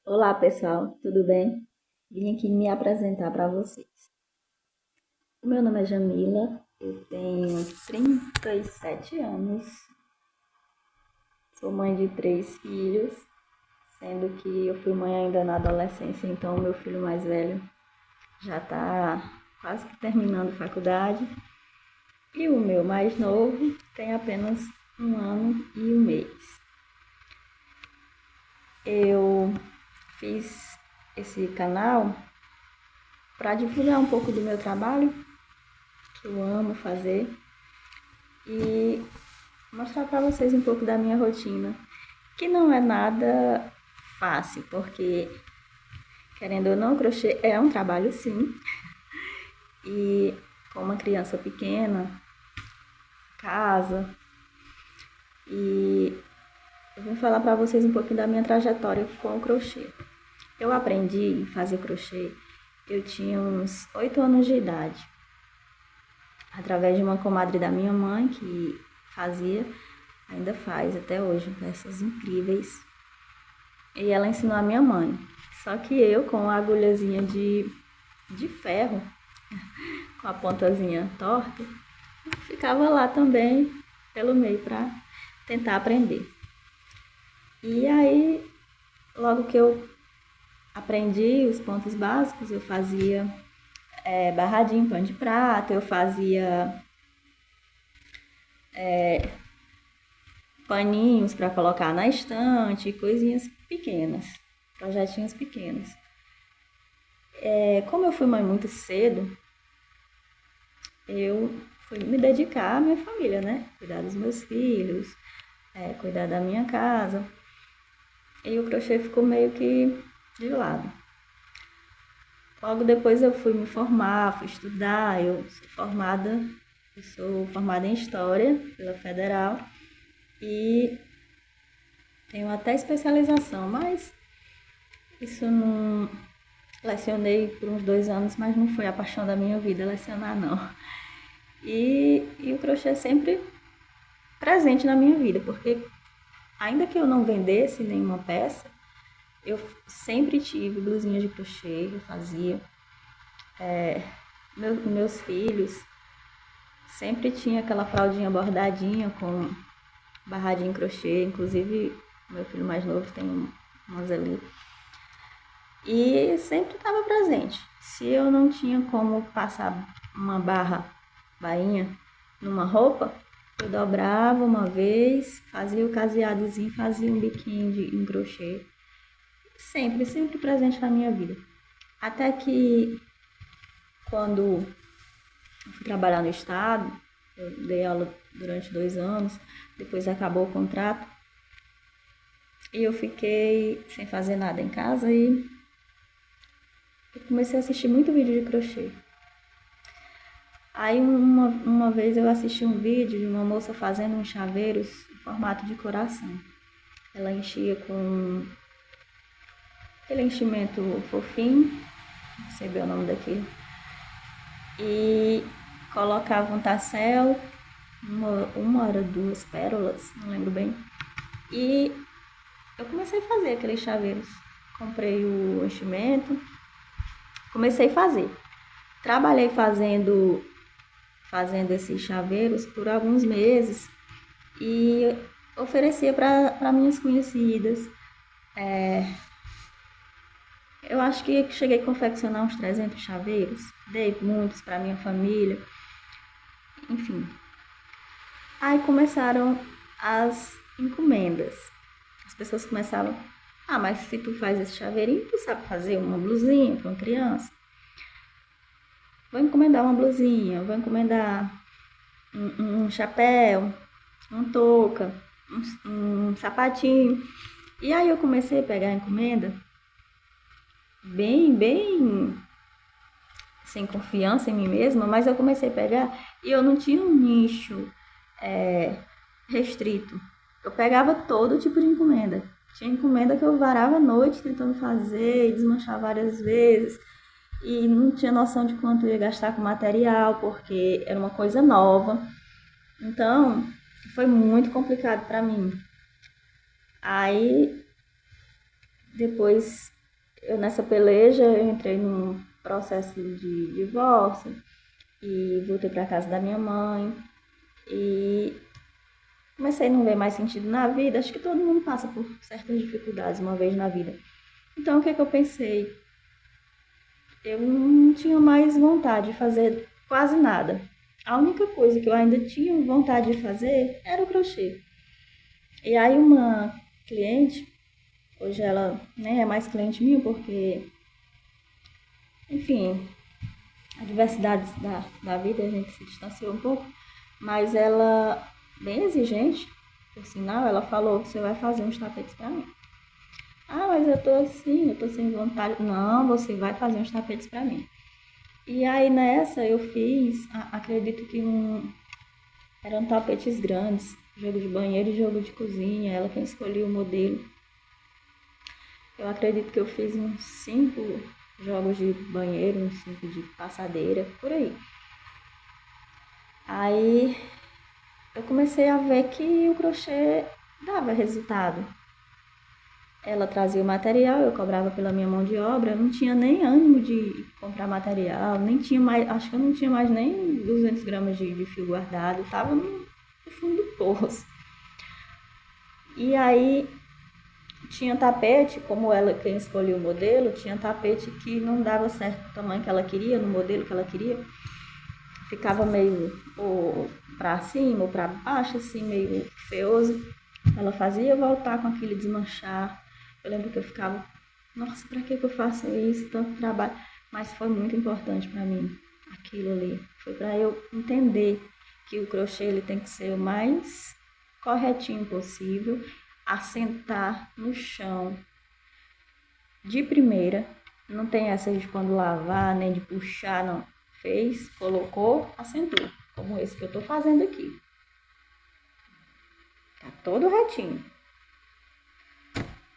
Olá pessoal, tudo bem? Vim aqui me apresentar para vocês. O meu nome é Jamila, eu tenho 37 anos, sou mãe de 3 filhos, sendo que eu fui mãe ainda na adolescência, então o meu filho mais velho já está quase que terminando faculdade e o meu mais novo tem apenas 1 ano e 1 mês. Eu fiz esse canal para divulgar um pouco do meu trabalho, que eu amo fazer, e mostrar para vocês um pouco da minha rotina, que não é nada fácil, porque querendo ou não, crochê é um trabalho sim, e com uma criança pequena, casa, e eu vim falar para vocês um pouquinho da minha trajetória com o crochê. Eu aprendi a fazer crochê, eu tinha uns 8 anos de idade, através de uma comadre da minha mãe que fazia, ainda faz até hoje, peças incríveis. E ela ensinou a minha mãe. Só que eu, com a agulhazinha de ferro, com a pontazinha torta, ficava lá também pelo meio para tentar aprender. E aí, logo que eu aprendi os pontos básicos, eu fazia barradinho, pano de prata, eu fazia paninhos para colocar na estante, coisinhas pequenas, projetinhos pequenos. Como eu fui mãe muito cedo, eu fui me dedicar à minha família, né? Cuidar dos meus filhos, cuidar da minha casa. E o crochê ficou meio que de lado. Logo depois eu fui me formar, fui estudar. Eu sou formada em História pela Federal e tenho até especialização, mas isso não lecionei por uns 2 anos, mas não foi a paixão da minha vida lecionar não. E o crochê sempre presente na minha vida, porque ainda que eu não vendesse nenhuma peça, eu sempre tive blusinhas de crochê, eu fazia. Meus filhos sempre tinha aquela fraldinha bordadinha com barradinho em crochê, inclusive meu filho mais novo tem umas ali. E sempre estava presente. Se eu não tinha como passar uma bainha numa roupa, eu dobrava uma vez, fazia o caseadozinho, fazia um biquinho em crochê. Sempre, sempre presente na minha vida. Até que quando eu fui trabalhar no estado, eu dei aula durante 2 anos, depois acabou o contrato e eu fiquei sem fazer nada em casa e eu comecei a assistir muito vídeo de crochê. Aí uma vez eu assisti um vídeo de uma moça fazendo uns chaveiros em formato de coração. Ela enchia com aquele enchimento fofinho, não sei bem o nome daquilo, e colocava um tassel, uma ou 2 pérolas, não lembro bem, e eu comecei a fazer aqueles chaveiros. Comprei o enchimento, comecei a fazer. Trabalhei fazendo esses chaveiros por alguns meses e oferecia para minhas conhecidas. Eu acho que cheguei a confeccionar uns 300 chaveiros, dei muitos para minha família, enfim. Aí começaram as encomendas. As pessoas começavam, mas se tu faz esse chaveirinho, tu sabe fazer uma blusinha para uma criança? Vou encomendar uma blusinha, vou encomendar um chapéu, uma touca, um sapatinho. E aí eu comecei a pegar a encomenda bem sem confiança em mim mesma, mas eu comecei a pegar e eu não tinha um nicho restrito. Eu pegava todo tipo de encomenda. Tinha encomenda que eu varava a noite tentando fazer e desmanchar várias vezes. E não tinha noção de quanto eu ia gastar com material, porque era uma coisa nova. Então, foi muito complicado para mim. Aí, depois nessa peleja, eu entrei num processo de divórcio e voltei para casa da minha mãe e comecei a não ver mais sentido na vida. Acho que todo mundo passa por certas dificuldades uma vez na vida. Então, o que é que eu pensei? Eu não tinha mais vontade de fazer quase nada. A única coisa que eu ainda tinha vontade de fazer era o crochê. E aí uma cliente, hoje ela nem é mais cliente minha porque, enfim, adversidades da vida, a gente se distanciou um pouco, mas ela, bem exigente, por sinal, ela falou, você vai fazer uns tapetes pra mim. Ah, mas eu tô assim, eu tô sem vontade. Não, você vai fazer uns tapetes pra mim. E aí nessa eu fiz, acredito que eram tapetes grandes, jogo de banheiro e jogo de cozinha, ela quem escolheu o modelo. Eu acredito que eu fiz uns 5 jogos de banheiro, uns 5 de passadeira, por aí. Aí eu comecei a ver que o crochê dava resultado. Ela trazia o material, eu cobrava pela minha mão de obra, eu não tinha nem ânimo de comprar material, nem tinha mais, acho que eu não tinha mais nem 200 gramas de fio guardado, eu tava no fundo do poço. E aí tinha tapete, como ela quem escolheu o modelo, tinha tapete que não dava certo o tamanho que ela queria, no modelo que ela queria. Ficava meio ou pra cima ou pra baixo, assim, meio feioso. Ela fazia voltar com aquele desmanchar. Eu lembro que eu ficava, nossa, pra que eu faço isso, tanto trabalho? Mas foi muito importante pra mim, aquilo ali. Foi pra eu entender que o crochê ele tem que ser o mais corretinho possível, assentar no chão de primeira. Não tem essa de quando lavar, nem de puxar, não. Fez, colocou, assentou. Como esse que eu tô fazendo aqui. Tá todo retinho.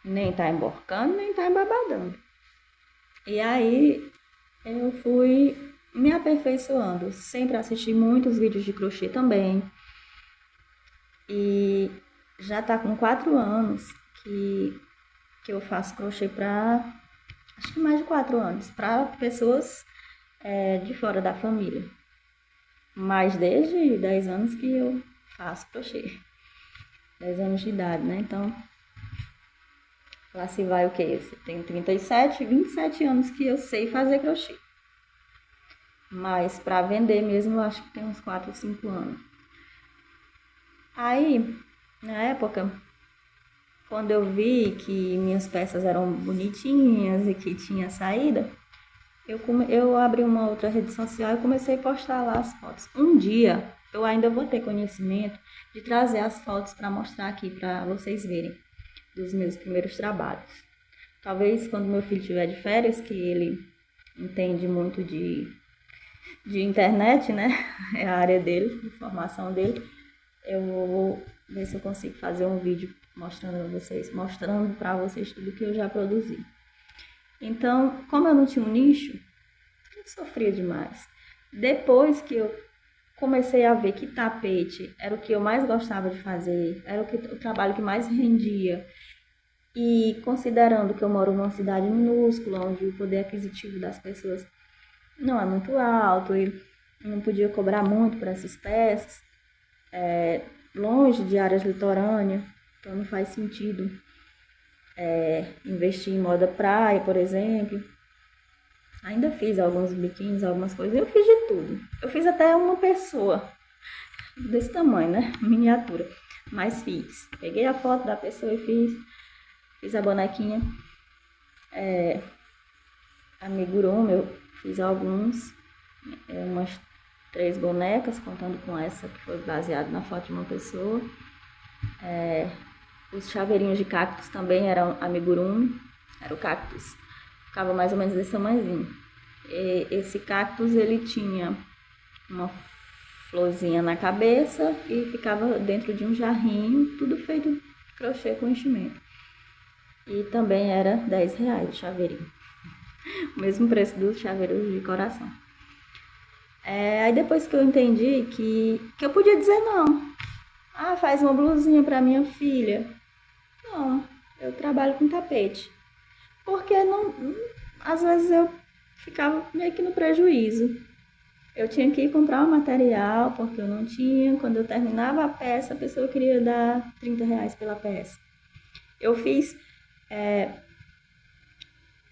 Nem tá emborcando, nem tá embabadando. E aí eu fui me aperfeiçoando. Sempre assisti muitos vídeos de crochê também. E já tá com 4 anos que eu faço crochê pra, acho que mais de 4 anos, pra pessoas de fora da família. Mas desde 10 anos que eu faço crochê. 10 anos de idade, né? Então, lá se vai o quê? Eu tenho 37, 27 anos que eu sei fazer crochê. Mas pra vender mesmo, eu acho que tem uns 4 ou 5 anos. Aí, na época, quando eu vi que minhas peças eram bonitinhas e que tinha saída, eu abri uma outra rede social e comecei a postar lá as fotos. Um dia eu ainda vou ter conhecimento de trazer as fotos para mostrar aqui para vocês verem dos meus primeiros trabalhos. Talvez quando meu filho estiver de férias, que ele entende muito de internet, né? É a área dele, de formação dele. Eu vou ver se eu consigo fazer um vídeo mostrando para vocês tudo que eu já produzi. Então, como eu não tinha um nicho, eu sofria demais. Depois que eu comecei a ver que tapete era o que eu mais gostava de fazer, era o trabalho que mais rendia, e considerando que eu moro numa cidade minúscula, onde o poder aquisitivo das pessoas não é muito alto e não podia cobrar muito por essas peças, longe de áreas litorâneas, então não faz sentido investir em moda praia, por exemplo. Ainda fiz alguns biquínis, algumas coisas, eu fiz de tudo. Eu fiz até uma pessoa desse tamanho, né? Miniatura. Mas fiz. Peguei a foto da pessoa e fiz a bonequinha. Amigurumi, eu fiz alguns, umas 3 bonecas, contando com essa que foi baseada na foto de uma pessoa. Os chaveirinhos de cactos também eram amigurumi, era o cactus, ficava mais ou menos desse tamanhozinho. Esse cactus ele tinha uma florzinha na cabeça e ficava dentro de um jarrinho, tudo feito de crochê com enchimento. E também era R$10 o chaveirinho. O mesmo preço dos chaveiros de coração. Aí depois que eu entendi que eu podia dizer não. Ah, faz uma blusinha para minha filha. Não, eu trabalho com tapete. porque não, às vezes eu ficava meio que no prejuízo. Eu tinha que ir comprar o material, porque eu não tinha. Quando eu terminava a peça, a pessoa queria dar R$ 30 pela peça. Eu fiz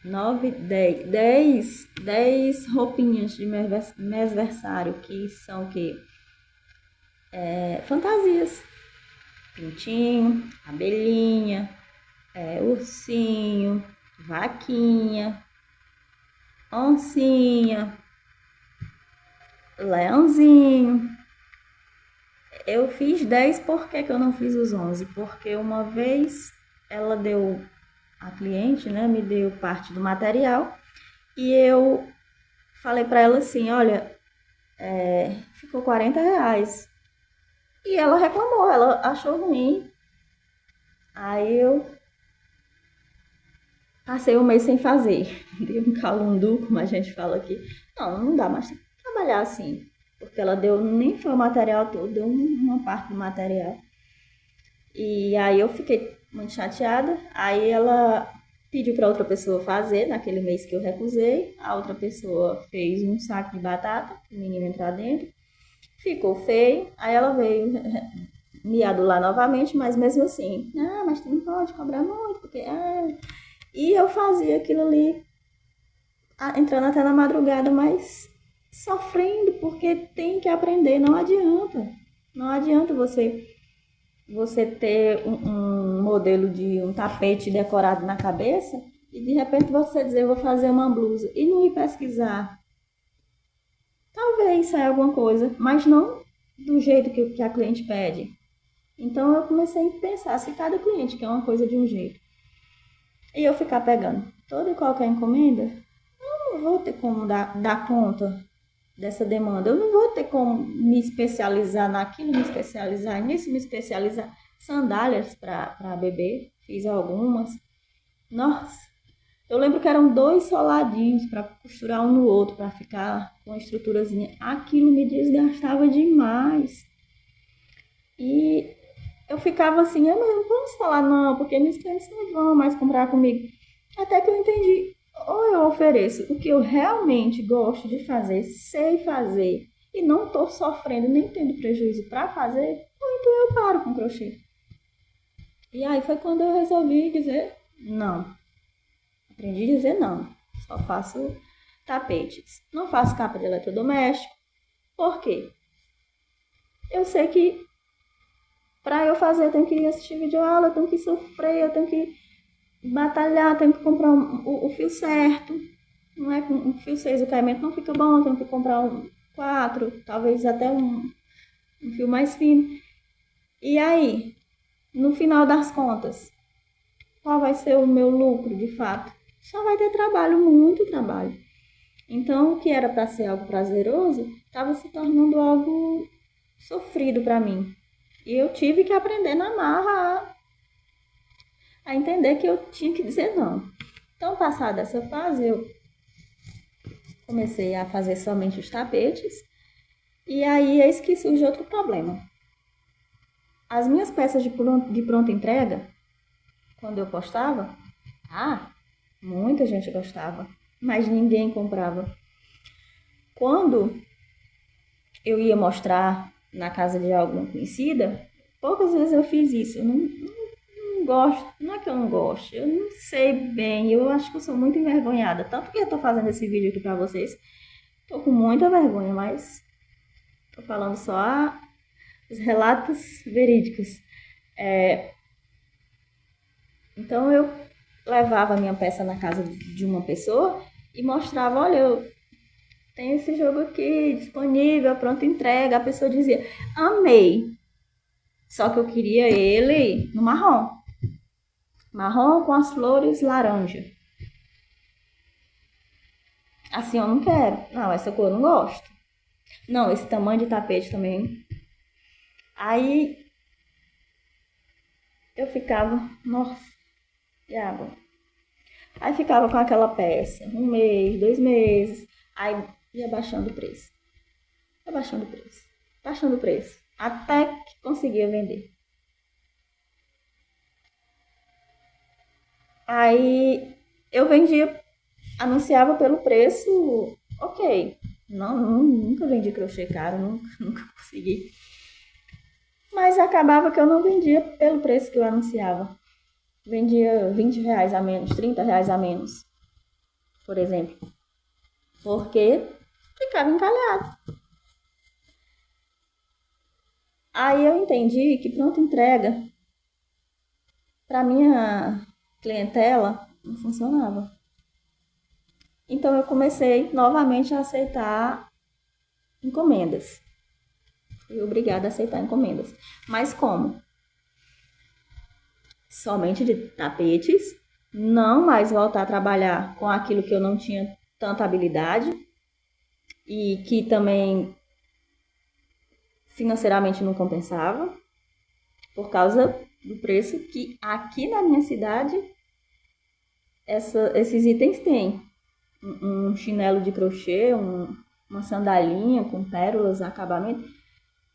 9, 10 roupinhas de mêsversário, que são o quê? Fantasias. Pintinho, abelhinha, ursinho, vaquinha, oncinha, leãozinho. Eu fiz 10, por que eu não fiz os 11? Porque uma vez ela deu, a cliente, né, me deu parte do material e eu falei para ela assim, olha, ficou R$ 40. E ela reclamou, ela achou ruim. Aí eu passei um mês sem fazer. Dei um calundu, como a gente fala aqui. Não dá mais pra trabalhar assim. Porque ela deu, nem foi o material todo, deu uma parte do material. E aí eu fiquei muito chateada. Aí ela pediu para outra pessoa fazer, naquele mês que eu recusei. A outra pessoa fez um saco de batata, o menino entrar dentro. Ficou feio. Aí ela veio me adular novamente, mas mesmo assim, mas tu não pode cobrar muito, porque... E eu fazia aquilo ali, entrando até na madrugada, mas sofrendo, porque tem que aprender, não adianta. Não adianta você ter um modelo de um tapete decorado na cabeça e de repente você dizer, eu vou fazer uma blusa e não ir pesquisar. Talvez saia alguma coisa, mas não do jeito que a cliente pede. Então eu comecei a pensar, se cada cliente quer uma coisa de um jeito, e eu ficar pegando toda e qualquer encomenda, eu não vou ter como dar conta dessa demanda. Eu não vou ter como me especializar naquilo, me especializar nisso, me especializar. Sandálias para bebê, fiz algumas. Nossa, eu lembro que eram 2 soladinhos para costurar um no outro, para ficar com uma estruturazinha. Aquilo me desgastava demais. E eu ficava assim, eu não posso falar não, porque meus clientes não vão mais comprar comigo. Até que eu entendi, ou eu ofereço o que eu realmente gosto de fazer, sei fazer, e não estou sofrendo nem tendo prejuízo para fazer, ou então eu paro com crochê. E aí foi quando eu resolvi dizer não. Aprendi a dizer não. Só faço tapetes. Não faço capa de eletrodoméstico. Por quê? Eu sei que para eu fazer, eu tenho que ir assistir videoaula, eu tenho que sofrer, eu tenho que batalhar, eu tenho que comprar o fio certo. Não é com um fio 6 o caimento não fica bom, eu tenho que comprar um 4, talvez até um fio mais fino. E aí, no final das contas, qual vai ser o meu lucro de fato? Só vai ter trabalho, muito trabalho. Então, o que era para ser algo prazeroso, estava se tornando algo sofrido para mim. E eu tive que aprender na marra a entender que eu tinha que dizer não. Então, passada essa fase, eu comecei a fazer somente os tapetes. E aí, eis que surge outro problema. As minhas peças de pronta entrega, quando eu postava, muita gente gostava, mas ninguém comprava. Quando eu ia mostrar na casa de alguma conhecida, poucas vezes eu fiz isso. Eu não gosto, não é que eu não gosto, eu não sei bem, eu acho que eu sou muito envergonhada. Tanto que eu tô fazendo esse vídeo aqui pra vocês, tô com muita vergonha, mas tô falando só os relatos verídicos. Então eu levava a minha peça na casa de uma pessoa e mostrava, olha, eu tenho esse jogo aqui disponível, pronto, entrega. A pessoa dizia, amei. Só que eu queria ele no marrom. Marrom com as flores laranja. Assim eu não quero. Não, essa cor eu não gosto. Não, esse tamanho de tapete também. Aí eu ficava, nossa, e água. Aí ficava com aquela peça, 1 mês, 2 meses. Aí ia baixando o preço. Ia baixando o preço. Baixando o preço. Até que conseguia vender. Aí eu vendia, anunciava pelo preço, ok. Nunca vendi crochê caro, nunca consegui. Mas acabava que eu não vendia pelo preço que eu anunciava. Vendia R$ 20 a menos, R$ 30 a menos, por exemplo. Porque ficava encalhado. Aí eu entendi que pronta entrega, para minha clientela, não funcionava. Então eu comecei novamente a aceitar encomendas. Fui obrigada a aceitar encomendas. Mas como? Somente de tapetes, não mais voltar a trabalhar com aquilo que eu não tinha tanta habilidade e que também financeiramente não compensava, por causa do preço que aqui na minha cidade esses itens têm. Um chinelo de crochê, uma sandalinha com pérolas, acabamento.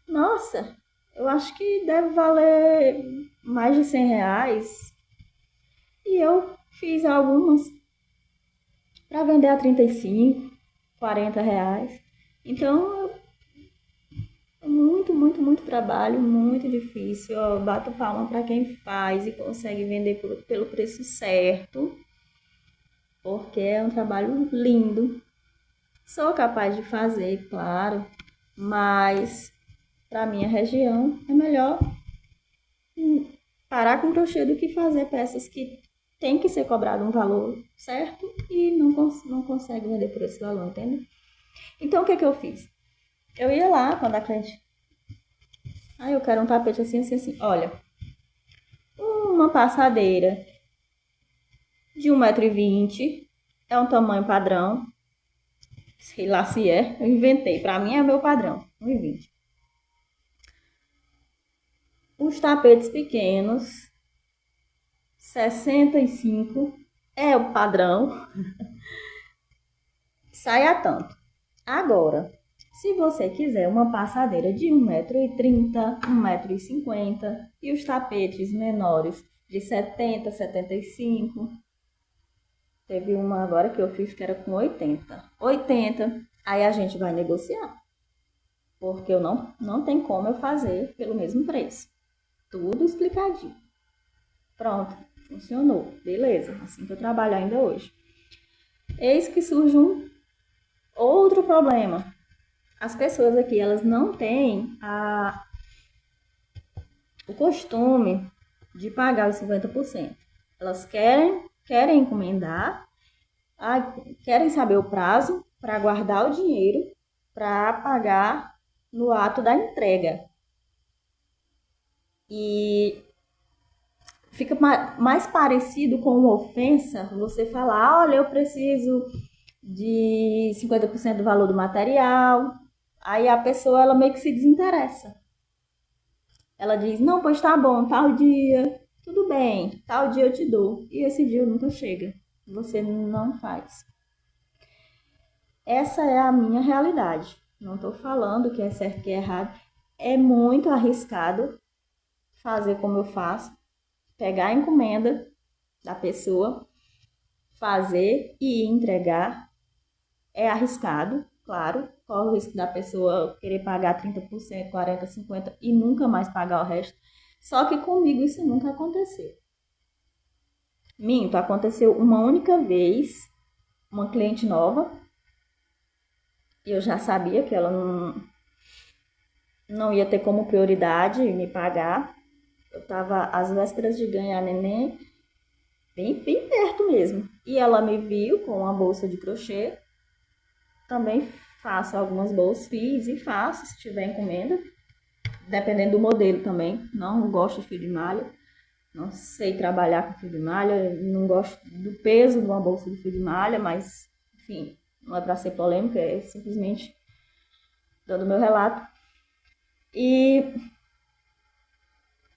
Nossa, eu acho que deve valer mais de R$ 100. E eu fiz algumas para vender a 35, R$ 40. Então, muito trabalho, muito difícil. Eu bato palma para quem faz e consegue vender pelo preço certo, porque é um trabalho lindo. Sou capaz de fazer, claro, mas para minha região é melhor parar com crochê do que fazer peças que tem que ser cobrado um valor certo e não consegue vender por esse valor, entende? Então, o que eu fiz? Eu ia lá quando a cliente... eu quero um tapete assim, assim, assim. Olha, uma passadeira de 1,20 m é um tamanho padrão. Sei lá se é, eu inventei. Pra mim é meu padrão, 1,20 m. Os tapetes pequenos, 65 é o padrão. Sai a tanto. Agora, se você quiser uma passadeira de 1,30 m, 1,50 m e os tapetes menores de 70, 75, teve uma agora que eu fiz que era com 80, aí a gente vai negociar. Porque não tem como eu fazer pelo mesmo preço. Tudo explicadinho. Pronto, funcionou. Beleza, assim que eu trabalho ainda hoje. Eis que surge um outro problema. As pessoas aqui, elas não têm o costume de pagar os 50%. Elas querem encomendar, querem saber o prazo para guardar o dinheiro para pagar no ato da entrega. E fica mais parecido com uma ofensa você falar, olha, eu preciso de 50% do valor do material. Aí a pessoa, ela meio que se desinteressa. Ela diz, não, pois tá bom, tal dia, tudo bem, tal dia eu te dou. E esse dia nunca chega. Você não faz. Essa é a minha realidade. Não tô falando que é certo, que é errado. É muito arriscado fazer como eu faço. Pegar a encomenda da pessoa, fazer e entregar. É arriscado, claro. Corre o risco da pessoa querer pagar 30%, 40%, 50% e nunca mais pagar o resto. Só que comigo isso nunca aconteceu. Minto, aconteceu uma única vez, uma cliente nova. Eu já sabia que ela não ia ter como prioridade me pagar. Eu estava às vésperas de ganhar neném, bem perto mesmo. E ela me viu com uma bolsa de crochê. Também faço algumas bolsas, fiz e faço se tiver encomenda. Dependendo do modelo também. Não gosto de fio de malha. Não sei trabalhar com fio de malha. Não gosto do peso de uma bolsa de fio de malha, mas, enfim, não é para ser polêmica, é simplesmente dando meu relato. E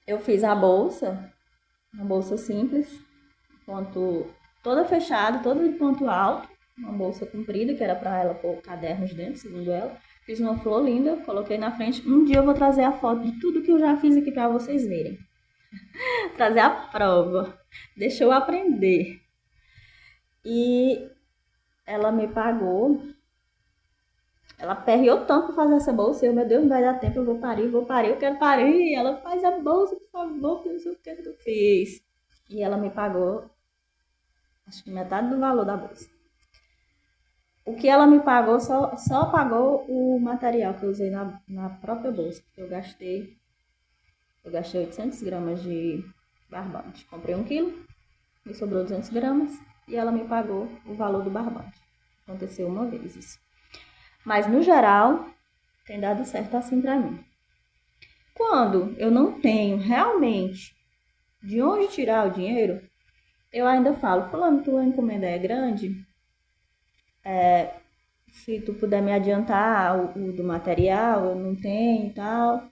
eu fiz a bolsa, uma bolsa simples, ponto toda fechada, toda de ponto alto, uma bolsa comprida, que era para ela pôr cadernos dentro, segundo ela. Fiz uma flor linda, coloquei na frente. Um dia eu vou trazer a foto de tudo que eu já fiz aqui para vocês verem. Trazer a prova. Deixa eu aprender. E ela me pagou. Ela perreou tanto pra fazer essa bolsa. Meu Deus, não vai dar tempo, eu vou parir, eu quero parir. E ela faz a bolsa, por favor, que não sei o que eu fiz. E ela me pagou, acho que metade do valor da bolsa. O que ela me pagou, só pagou o material que eu usei na própria bolsa. Eu gastei 800 gramas de barbante. Comprei 1 quilo, me sobrou 200 gramas e ela me pagou o valor do barbante. Aconteceu uma vez isso. Mas, no geral, tem dado certo assim pra mim. Quando eu não tenho realmente de onde tirar o dinheiro, eu ainda falo, fulano, tua encomenda é grande? Se tu puder me adiantar o do material, eu não tenho e tal.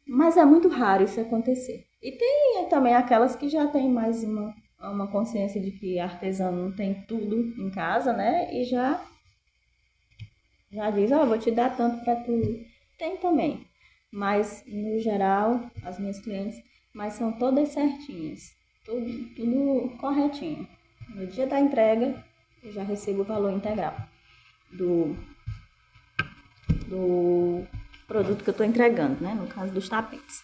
Mas é muito raro isso acontecer. E tem também aquelas que já tem mais uma consciência de que artesano não tem tudo em casa, né? E já diz, vou te dar tanto para tu. Tem também. Mas, no geral, as minhas clientes, mas são todas certinhas. Tudo corretinho. No dia da entrega, eu já recebo o valor integral do produto que eu estou entregando, né? No caso dos tapetes.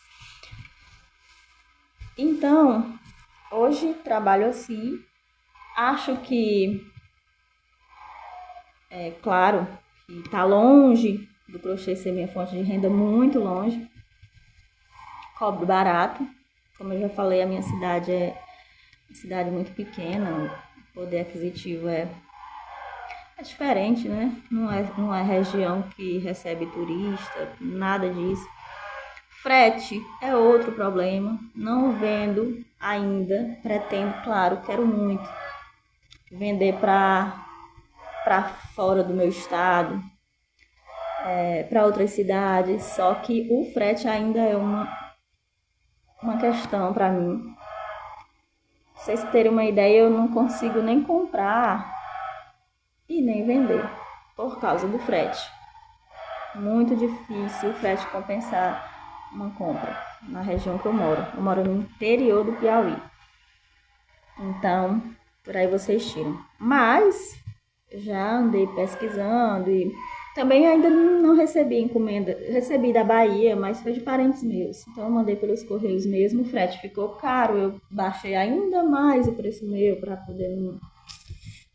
Então, hoje trabalho assim. Acho que, claro, que está longe do crochê ser minha fonte de renda, muito longe. Cobro barato. Como eu já falei, a minha cidade é uma cidade muito pequena, o poder aquisitivo é diferente, né? Não é região que recebe turista, nada disso. Frete é outro problema. Não vendo ainda, pretendo, claro, quero muito vender para fora do meu estado, para outras cidades, só que o frete ainda é uma questão para mim. Pra vocês terem uma ideia, eu não consigo nem comprar e nem vender por causa do frete. Muito difícil o frete compensar uma compra na região que eu moro. Eu moro no interior do Piauí. Então, por aí vocês tiram. Mas já andei pesquisando e também ainda não recebi encomenda. Recebi da Bahia, mas foi de parentes meus. Então eu mandei pelos correios mesmo. O frete ficou caro. Eu baixei ainda mais o preço meu para poder não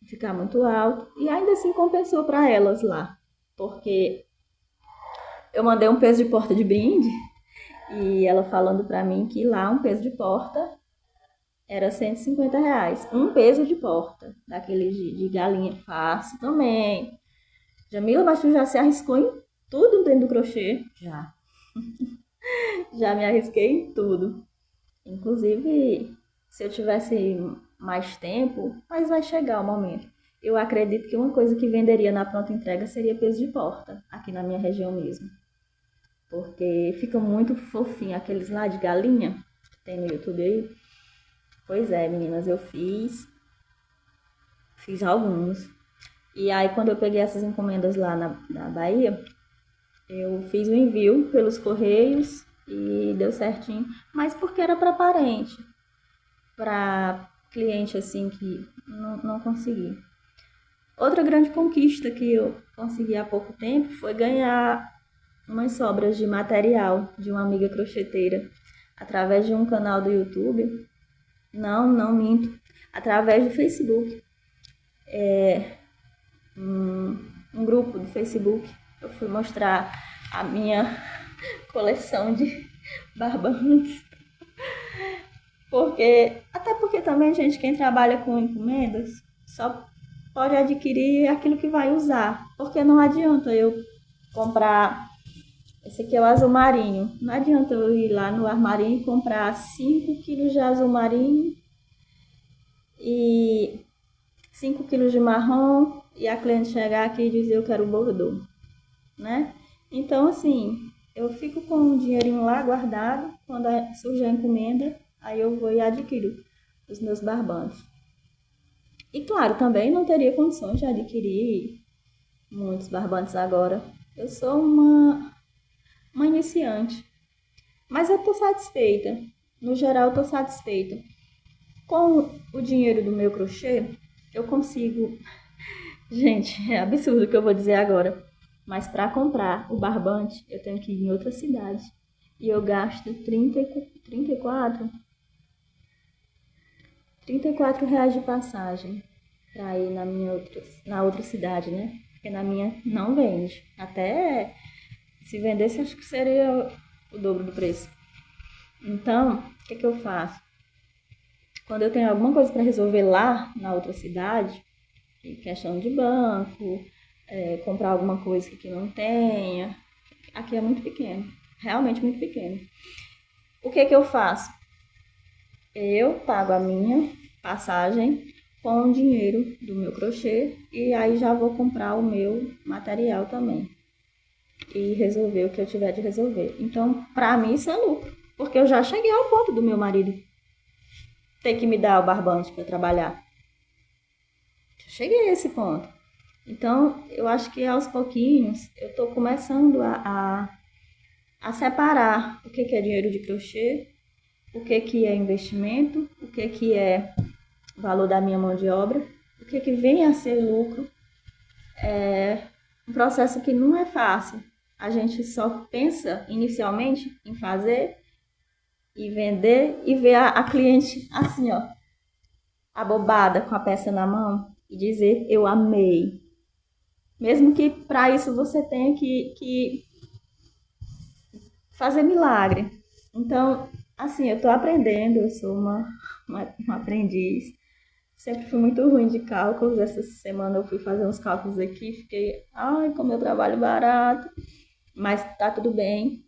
ficar muito alto. E ainda assim compensou para elas lá. Porque eu mandei um peso de porta de brinde e ela falando para mim que lá um peso de porta era R$ 150. Um peso de porta, daquele de galinha. Faço também. Jamila, mas tu já se arriscou em tudo dentro do crochê? Já. Já me arrisquei em tudo. Inclusive, se eu tivesse mais tempo, mas vai chegar o momento. Eu acredito que uma coisa que venderia na pronta entrega seria peso de porta, aqui na minha região mesmo. Porque fica muito fofinho aqueles lá de galinha que tem no YouTube aí. Pois é, meninas, eu fiz alguns. E aí, quando eu peguei essas encomendas lá na Bahia, eu fiz o envio pelos correios e deu certinho. Mas porque era para parente, para cliente assim que não consegui. Outra grande conquista que eu consegui há pouco tempo foi ganhar umas sobras de material de uma amiga crocheteira através de um canal do YouTube. Não minto. Através do Facebook. Um grupo do Facebook. Eu fui mostrar a minha coleção de barbantes. Até porque também, gente, quem trabalha com encomendas só pode adquirir aquilo que vai usar. Porque não adianta eu comprar. Esse aqui é o azul marinho. Não adianta eu ir lá no armarinho e comprar 5 quilos de azul marinho e 5 quilos de marrom e a cliente chegar aqui e dizer eu quero bordô, né? Então, assim, eu fico com um dinheirinho lá guardado, quando surge a encomenda, aí eu vou e adquiro os meus barbantes. E claro, também não teria condições de adquirir muitos barbantes agora. Eu sou uma iniciante, mas eu tô satisfeita. No geral, eu tô satisfeita. Com o dinheiro do meu crochê, eu consigo... Gente, é absurdo o que eu vou dizer agora. Mas para comprar o barbante, eu tenho que ir em outra cidade. E eu gasto 34 reais de passagem para ir na outra cidade, né? Porque na minha não vende. Até se vendesse, acho que seria o dobro do preço. Então, o que eu faço? Quando eu tenho alguma coisa para resolver lá na outra cidade, questão de banco, comprar alguma coisa que aqui não tenha, aqui é muito pequeno, realmente muito pequeno. O que eu faço? Eu pago a minha passagem com o dinheiro do meu crochê e aí já vou comprar o meu material também e resolver o que eu tiver de resolver. Então, pra mim isso é lucro, porque eu já cheguei ao ponto do meu marido ter que me dar o barbante para trabalhar. Eu cheguei a esse ponto. Então, eu acho que aos pouquinhos eu estou começando a separar o que é dinheiro de crochê, o que é investimento, o que é valor da minha mão de obra, o que vem a ser lucro. É um processo que não é fácil. A gente só pensa inicialmente em fazer e vender e ver a cliente assim, ó, abobada com a peça na mão e dizer eu amei. Mesmo que para isso você tenha que fazer milagre. Então, assim, eu tô aprendendo, eu sou uma aprendiz. Sempre fui muito ruim de cálculos. Essa semana eu fui fazer uns cálculos aqui, fiquei, ai, como eu trabalho barato. Mas tá tudo bem.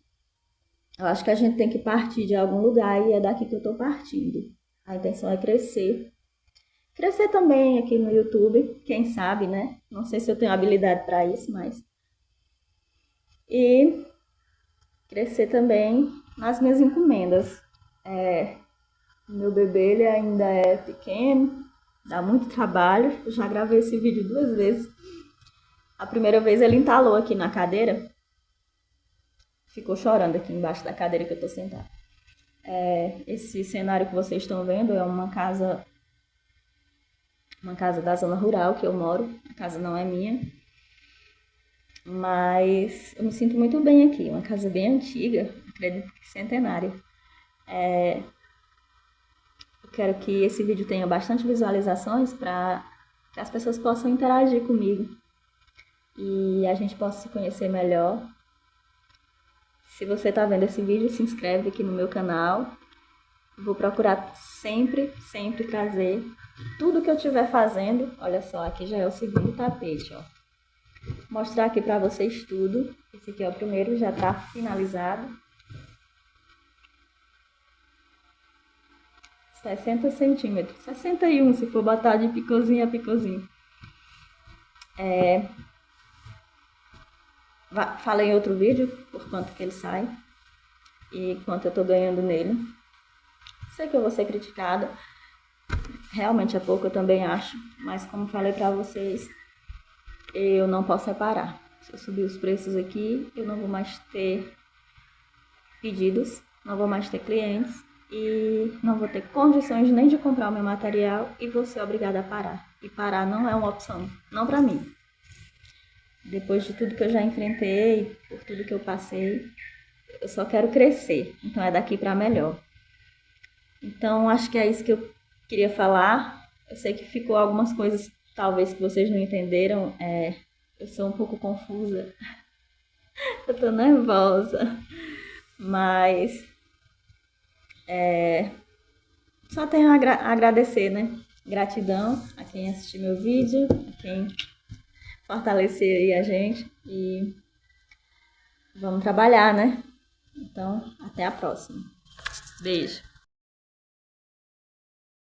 Eu acho que a gente tem que partir de algum lugar e é daqui que eu tô partindo. A intenção é crescer. Crescer também aqui no YouTube, quem sabe, né? Não sei se eu tenho habilidade para isso, mas... E crescer também nas minhas encomendas. Meu bebê ele ainda é pequeno, dá muito trabalho. Eu já gravei esse vídeo 2 vezes. A primeira vez ele entalou aqui na cadeira, ficou chorando aqui embaixo da cadeira que eu tô sentada. Esse cenário que vocês estão vendo é uma casa da zona rural que eu moro. A casa não é minha, mas eu me sinto muito bem aqui. Uma casa bem antiga, acredito que centenária. Eu quero que esse vídeo tenha bastante visualizações para que as pessoas possam interagir comigo e a gente possa se conhecer melhor. Se você está vendo esse vídeo, se inscreve aqui no meu canal. Vou procurar sempre trazer tudo que eu estiver fazendo. Olha só, aqui já é o segundo tapete, ó. Mostrar aqui para vocês tudo. Esse aqui é o primeiro, já está finalizado. 60 centímetros, 61 se for botar de picôzinho a picôzinho. Falei em outro vídeo por quanto que ele sai e quanto eu tô ganhando nele. Sei que eu vou ser criticada, realmente é pouco, eu também acho, mas como falei pra vocês, eu não posso separar. Se eu subir os preços aqui, eu não vou mais ter pedidos, não vou mais ter clientes e não vou ter condições nem de comprar o meu material e vou ser obrigada a parar. E parar não é uma opção, não pra mim. Depois de tudo que eu já enfrentei, por tudo que eu passei, eu só quero crescer. Então é daqui pra melhor. Então acho que é isso que eu queria falar. Eu sei que ficou algumas coisas talvez que vocês não entenderam. Eu sou um pouco confusa. Eu tô nervosa. Mas só tenho a agradecer, né? Gratidão a quem assistiu meu vídeo, a quem fortalecer aí a gente e vamos trabalhar, né? Então, até a próxima. Beijo!